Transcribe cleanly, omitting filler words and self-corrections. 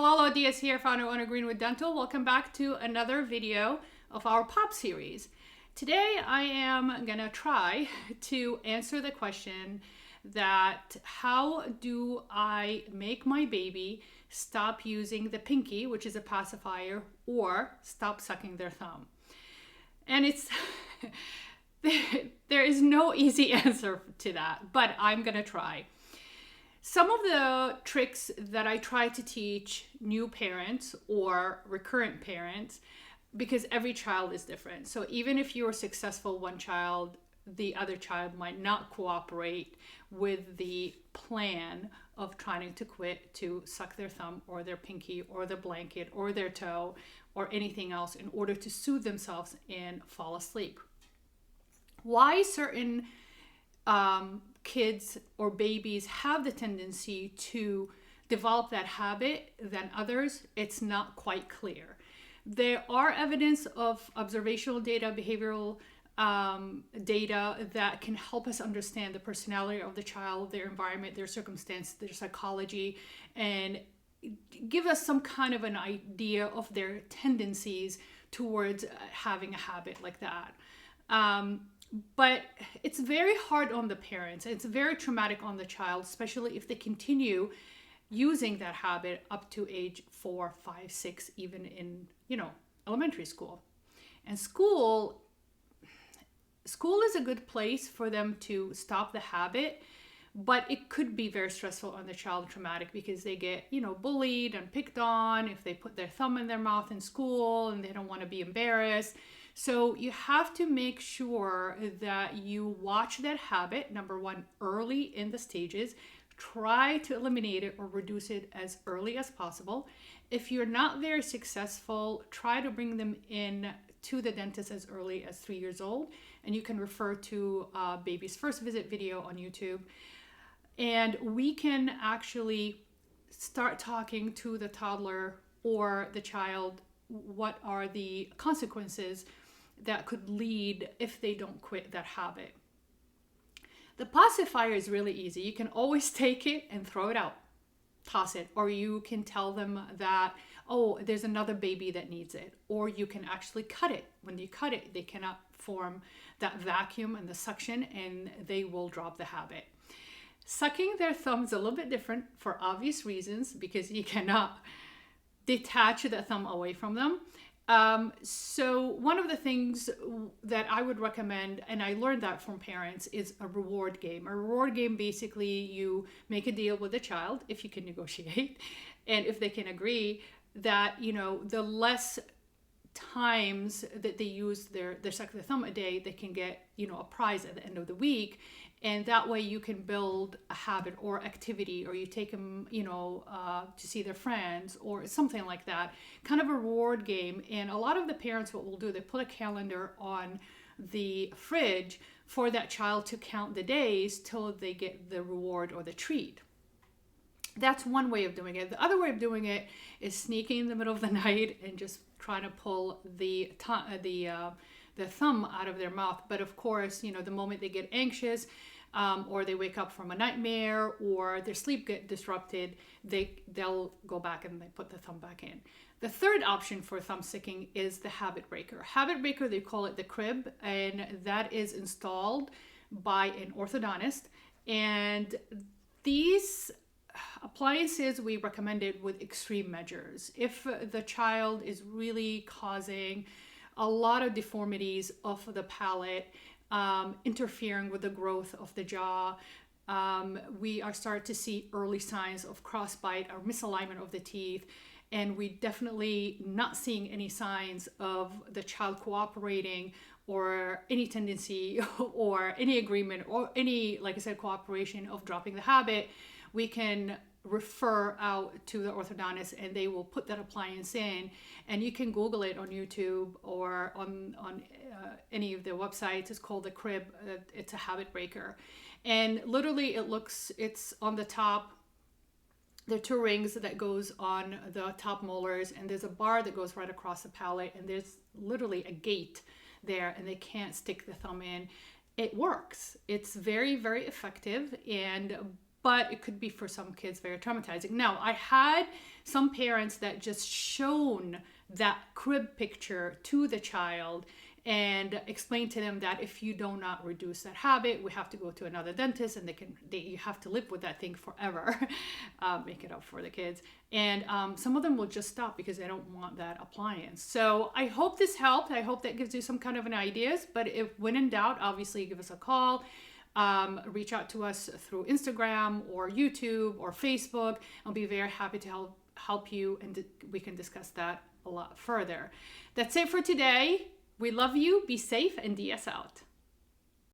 Hello, Diaz here, founder owner Greenwood Dental. Welcome back to another video of our POP series. Today I am gonna try to answer the question that how do I make my baby stop using the pinky, which is a pacifier, or stop sucking their thumb? And it's there is no easy answer to that, but I'm gonna try. Some of the tricks that I try to teach new parents or recurrent parents, because every child is different. So even if you're successful one child, the other child might not cooperate with the plan of trying to quit to suck their thumb or their pinky or the blanket or their toe or anything else in order to soothe themselves and fall asleep. Why certain kids or babies have the tendency to develop that habit than others, it's not quite clear. There are evidence of observational data, behavioral data that can help us understand the personality of the child, their environment, their circumstance, their psychology, and give us some kind of an idea of their tendencies towards having a habit like that. But it's very hard on the parents. It's very traumatic on the child, especially if they continue using that habit up to age 4, 5, 6, even in, elementary school. And school is a good place for them to stop the habit, but it could be very stressful on the child, traumatic, because they get, bullied and picked on if they put their thumb in their mouth in school and they don't want to be embarrassed. So you have to make sure that you watch that habit, number one, early in the stages. Try to eliminate it or reduce it as early as possible. If you're not very successful, try to bring them in to the dentist as early as 3 years old. And you can refer to Baby's First Visit video on YouTube. And we can actually start talking to the toddler or the child what are the consequences that could lead if they don't quit that habit. The pacifier is really easy. You can always take it and throw it out, toss it, or you can tell them that, oh, there's another baby that needs it, or you can actually cut it. When you cut it, they cannot form that vacuum and the suction, and they will drop the habit. Sucking their thumb is a little bit different for obvious reasons, because you cannot detach the thumb away from them. So one of the things that I would recommend, and I learned that from parents, is a reward game. A reward game, basically, you make a deal with the child, if you can negotiate, and if they can agree that, the less times that they use their suck their thumb a day, they can get, a prize at the end of the week. And that way you can build a habit or activity, or you take them, to see their friends or something like that, kind of a reward game. And a lot of the parents, what will do, they put a calendar on the fridge for that child to count the days till they get the reward or the treat. That's one way of doing it. The other way of doing it is sneaking in the middle of the night and just trying to pull the thumb out of their mouth. But of course, the moment they get anxious or they wake up from a nightmare or their sleep get disrupted, they'll go back and they put the thumb back in. The third option for thumb sticking is the habit breaker. Habit breaker, they call it the crib, and that is installed by an orthodontist. And these appliances we recommended with extreme measures. If the child is really causing a lot of deformities of the palate, interfering with the growth of the jaw, we are starting to see early signs of crossbite or misalignment of the teeth, and we definitely not seeing any signs of the child cooperating or any tendency or any agreement or any, like I said, cooperation of dropping the habit. We can refer out to the orthodontist and they will put that appliance in, and you can Google it on YouTube or on any of their websites. It's called the crib. It's a habit breaker, and literally it's on the top. There are 2 rings that goes on the top molars, and there's a bar that goes right across the palate, and there's literally a gate there, and they can't stick the thumb in. It works. It's very, very effective, and but it could be for some kids very traumatizing. Now, I had some parents that just shown that crib picture to the child and explain to them that if you do not reduce that habit, we have to go to another dentist, and you have to live with that thing forever. Make it up for the kids. And some of them will just stop because they don't want that appliance. So I hope this helped. I hope that gives you some kind of an ideas. But if when in doubt, obviously give us a call. Reach out to us through Instagram or YouTube or Facebook. I'll be very happy to help you, and we can discuss that a lot further. That's it for today. We love you. Be safe, and DS out.